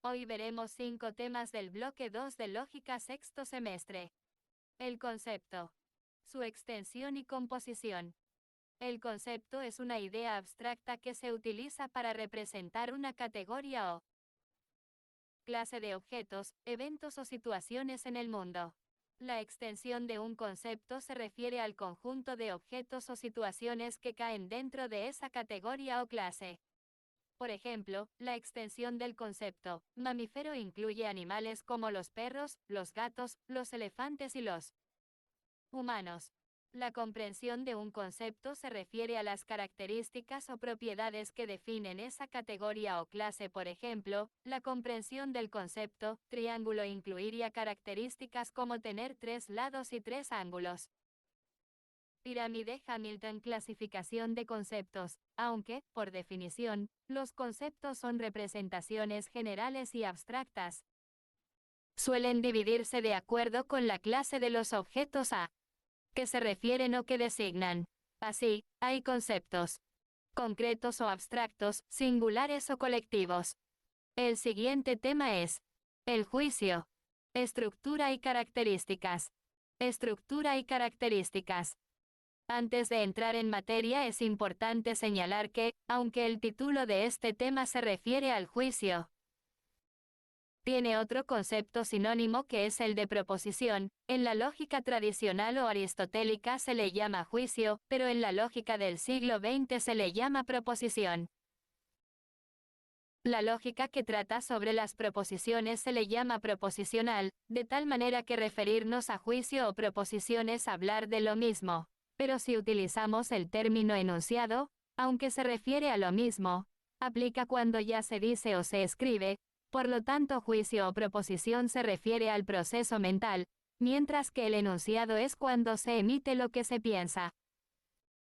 Hoy veremos 5 temas del bloque 2 de Lógica sexto semestre. El concepto. Su extensión y composición. El concepto es una idea abstracta que se utiliza para representar una categoría o clase de objetos, eventos o situaciones en el mundo. La extensión de un concepto se refiere al conjunto de objetos o situaciones que caen dentro de esa categoría o clase. Por ejemplo, la extensión del concepto mamífero incluye animales como los perros, los gatos, los elefantes y los humanos. La comprensión de un concepto se refiere a las características o propiedades que definen esa categoría o clase. Por ejemplo, la comprensión del concepto triángulo incluiría características como tener 3 lados y 3 ángulos. Pirámide Hamilton. Clasificación de conceptos. Aunque, por definición, los conceptos son representaciones generales y abstractas, suelen dividirse de acuerdo con la clase de los objetos a que se refieren o que designan. Así, hay conceptos concretos o abstractos, singulares o colectivos. El siguiente tema es el juicio. Estructura y características. Estructura y características. Antes de entrar en materia es importante señalar que, aunque el título de este tema se refiere al juicio, tiene otro concepto sinónimo que es el de proposición. En la lógica tradicional o aristotélica se le llama juicio, pero en la lógica del siglo XX se le llama proposición. La lógica que trata sobre las proposiciones se le llama proposicional, de tal manera que referirnos a juicio o proposición es hablar de lo mismo. Pero si utilizamos el término enunciado, aunque se refiere a lo mismo, aplica cuando ya se dice o se escribe. Por lo tanto, juicio o proposición se refiere al proceso mental, mientras que el enunciado es cuando se emite lo que se piensa.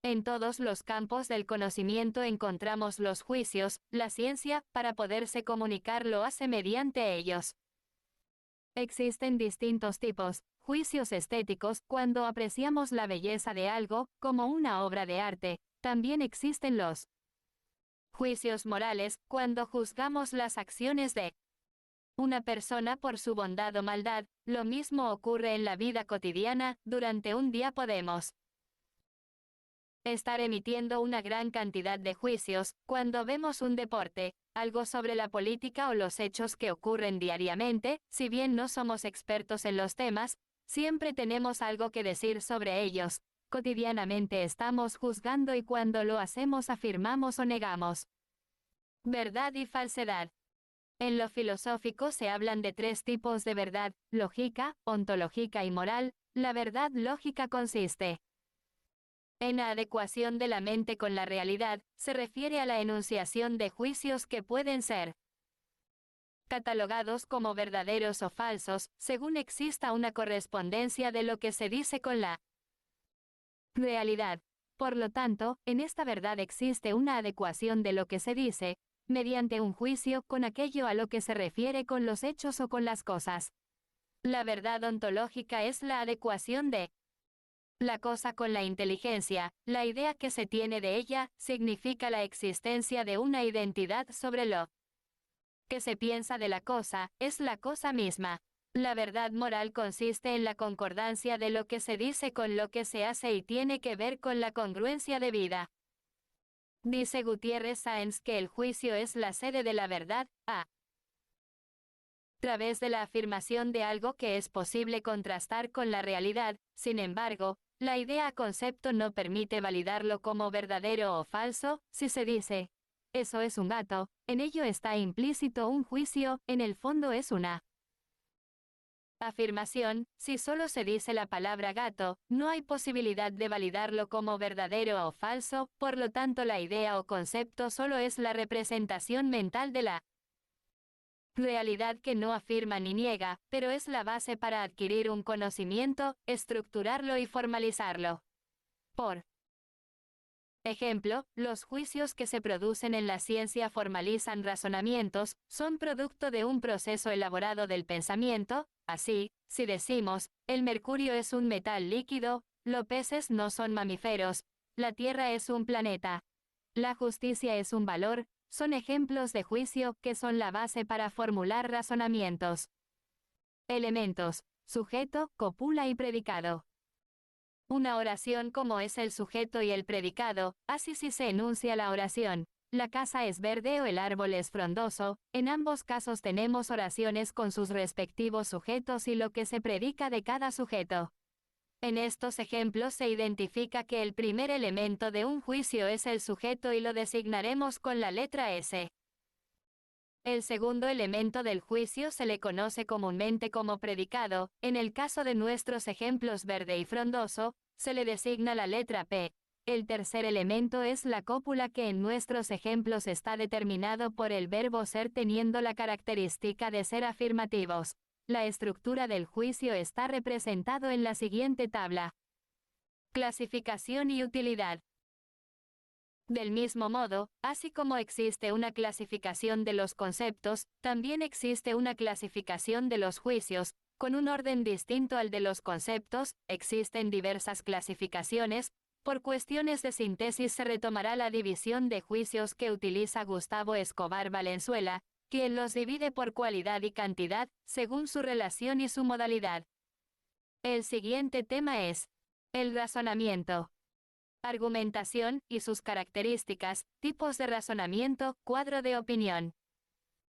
En todos los campos del conocimiento encontramos los juicios. La ciencia, para poderse comunicar, lo hace mediante ellos. Existen distintos tipos. Juicios estéticos, cuando apreciamos la belleza de algo, como una obra de arte. También existen los juicios morales, cuando juzgamos las acciones de una persona por su bondad o maldad. Lo mismo ocurre en la vida cotidiana. Durante un día podemos estar emitiendo una gran cantidad de juicios. Cuando vemos un deporte, algo sobre la política o los hechos que ocurren diariamente, si bien no somos expertos en los temas, siempre tenemos algo que decir sobre ellos. Cotidianamente estamos juzgando y cuando lo hacemos afirmamos o negamos. Verdad y falsedad. En lo filosófico se hablan de 3 tipos de verdad: lógica, ontológica y moral. La verdad lógica consiste en la adecuación de la mente con la realidad. Se refiere a la enunciación de juicios que pueden ser catalogados como verdaderos o falsos, según exista una correspondencia de lo que se dice con la realidad. Por lo tanto, en esta verdad existe una adecuación de lo que se dice, mediante un juicio, con aquello a lo que se refiere con los hechos o con las cosas. La verdad ontológica es la adecuación de la cosa con la inteligencia. La idea que se tiene de ella significa la existencia de una identidad sobre lo que se piensa de la cosa, es la cosa misma. La verdad moral consiste en la concordancia de lo que se dice con lo que se hace y tiene que ver con la congruencia de vida. Dice Gutiérrez Sáenz que el juicio es la sede de la verdad, a través de la afirmación de algo que es posible contrastar con la realidad. Sin embargo, la idea concepto no permite validarlo como verdadero o falso. Si se dice, eso es un gato, en ello está implícito un juicio. En el fondo es una afirmación. Si solo se dice la palabra gato, no hay posibilidad de validarlo como verdadero o falso. Por lo tanto, la idea o concepto solo es la representación mental de la realidad que no afirma ni niega, pero es la base para adquirir un conocimiento, estructurarlo y formalizarlo. Por ejemplo, los juicios que se producen en la ciencia formalizan razonamientos, son producto de un proceso elaborado del pensamiento. Así, si decimos, el mercurio es un metal líquido, los peces no son mamíferos, la Tierra es un planeta, la justicia es un valor, son ejemplos de juicio que son la base para formular razonamientos. Elementos: sujeto, cópula y predicado. Una oración como es el sujeto y el predicado, así si se enuncia la oración. La casa es verde o el árbol es frondoso. En ambos casos tenemos oraciones con sus respectivos sujetos y lo que se predica de cada sujeto. En estos ejemplos se identifica que el primer elemento de un juicio es el sujeto y lo designaremos con la letra S. El segundo elemento del juicio se le conoce comúnmente como predicado. En el caso de nuestros ejemplos verde y frondoso, se le designa la letra P. El tercer elemento es la cópula, que en nuestros ejemplos está determinado por el verbo ser teniendo la característica de ser afirmativos. La estructura del juicio está representado en la siguiente tabla. Clasificación y utilidad. Del mismo modo, así como existe una clasificación de los conceptos, también existe una clasificación de los juicios, con un orden distinto al de los conceptos. Existen diversas clasificaciones. Por cuestiones de síntesis se retomará la división de juicios que utiliza Gustavo Escobar Valenzuela, quien los divide por cualidad y cantidad, según su relación y su modalidad. El siguiente tema es el razonamiento. Argumentación y sus características, tipos de razonamiento, cuadro de opinión.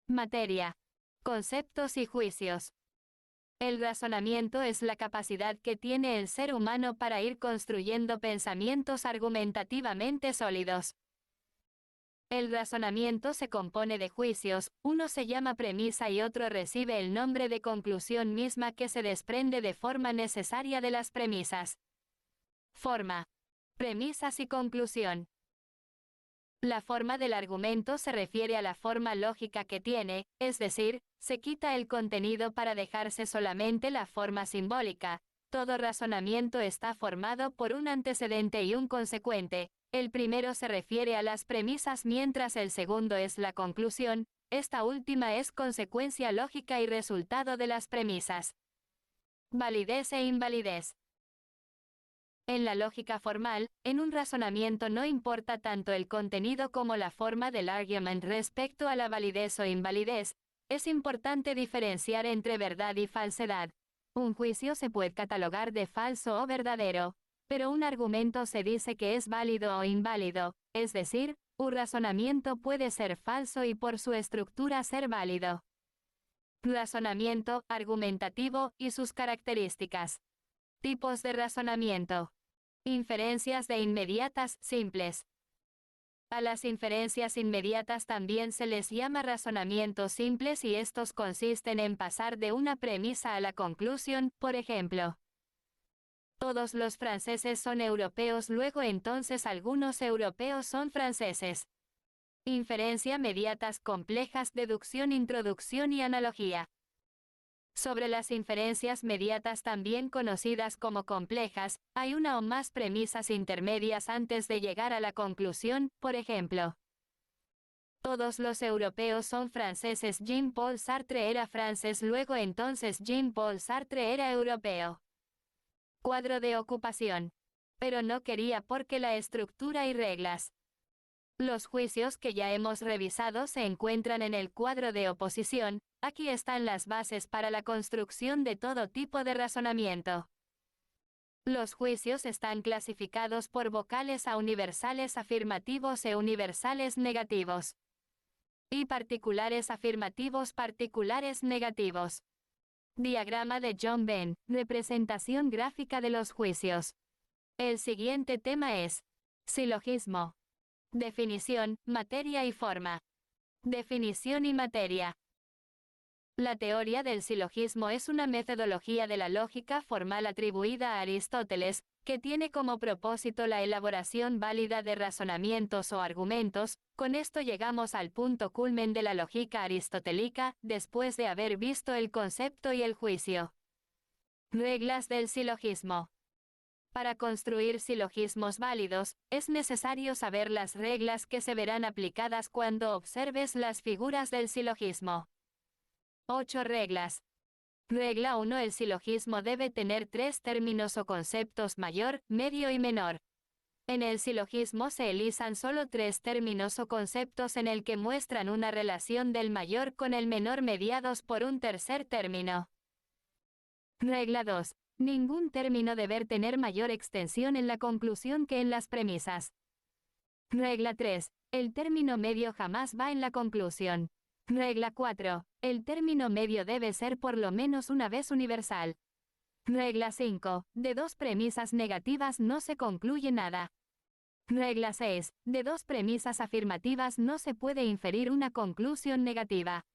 Materia. Conceptos y juicios. El razonamiento es la capacidad que tiene el ser humano para ir construyendo pensamientos argumentativamente sólidos. El razonamiento se compone de juicios, uno se llama premisa y otro recibe el nombre de conclusión misma que se desprende de forma necesaria de las premisas. Forma. Premisas y conclusión. La forma del argumento se refiere a la forma lógica que tiene, es decir, se quita el contenido para dejarse solamente la forma simbólica. Todo razonamiento está formado por un antecedente y un consecuente. El primero se refiere a las premisas mientras el segundo es la conclusión. Esta última es consecuencia lógica y resultado de las premisas. Validez e invalidez. En la lógica formal, en un razonamiento no importa tanto el contenido como la forma del argument respecto a la validez o invalidez. Es importante diferenciar entre verdad y falsedad. Un juicio se puede catalogar de falso o verdadero, pero un argumento se dice que es válido o inválido, es decir, un razonamiento puede ser falso y por su estructura ser válido. Razonamiento argumentativo y sus características. Tipos de razonamiento. Inferencias de inmediatas simples. A las inferencias inmediatas también se les llama razonamientos simples y estos consisten en pasar de una premisa a la conclusión. Por ejemplo, todos los franceses son europeos, luego entonces algunos europeos son franceses. Inferencia mediatas complejas, deducción, introducción y analogía. Sobre las inferencias mediatas, también conocidas como complejas, hay una o más premisas intermedias antes de llegar a la conclusión. Por ejemplo, todos los europeos son franceses. Jean-Paul Sartre era francés, luego entonces Jean-Paul Sartre era europeo. Cuadro de ocupación. Pero no quería porque la estructura y reglas. Los juicios que ya hemos revisado se encuentran en el cuadro de oposición. Aquí están las bases para la construcción de todo tipo de razonamiento. Los juicios están clasificados por vocales a universales afirmativos e universales negativos. Y particulares afirmativos, particulares negativos. Diagrama de John Venn, representación gráfica de los juicios. El siguiente tema es silogismo. Definición, materia y forma. Definición y materia. La teoría del silogismo es una metodología de la lógica formal atribuida a Aristóteles, que tiene como propósito la elaboración válida de razonamientos o argumentos. Con esto llegamos al punto culmen de la lógica aristotélica, después de haber visto el concepto y el juicio. Reglas del silogismo. Para construir silogismos válidos, es necesario saber las reglas que se verán aplicadas cuando observes las figuras del silogismo. 8 reglas. Regla 1. El silogismo debe tener 3 términos o conceptos: mayor, medio y menor. En el silogismo se elisan solo 3 términos o conceptos en el que muestran una relación del mayor con el menor mediados por un tercer término. Regla 2. Ningún término debe tener mayor extensión en la conclusión que en las premisas. Regla 3. El término medio jamás va en la conclusión. Regla 4. El término medio debe ser por lo menos una vez universal. Regla 5. De 2 premisas negativas no se concluye nada. Regla 6. De 2 premisas afirmativas no se puede inferir una conclusión negativa.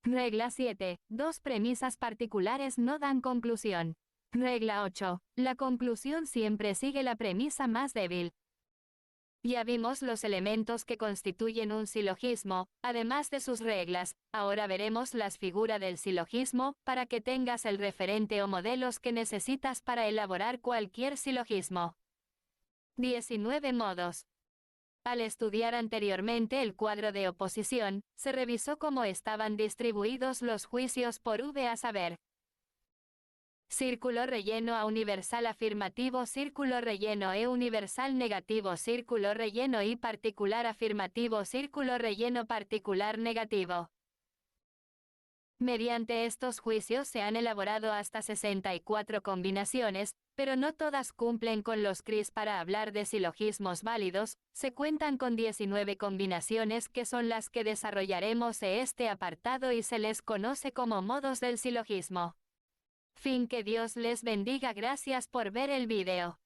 Regla 7. 2 premisas particulares no dan conclusión. Regla 8. La conclusión siempre sigue la premisa más débil. Ya vimos los elementos que constituyen un silogismo, además de sus reglas. Ahora veremos las figuras del silogismo, para que tengas el referente o modelos que necesitas para elaborar cualquier silogismo. 19 modos. Al estudiar anteriormente el cuadro de oposición, se revisó cómo estaban distribuidos los juicios por V, a saber: círculo relleno A universal afirmativo, círculo relleno E universal negativo, círculo relleno I particular afirmativo, círculo relleno particular negativo. Mediante estos juicios se han elaborado hasta 64 combinaciones, pero no todas cumplen con los CRIs. Para hablar de silogismos válidos, se cuentan con 19 combinaciones que son las que desarrollaremos en este apartado y se les conoce como modos del silogismo. Fin. Que Dios les bendiga. Gracias por ver el video.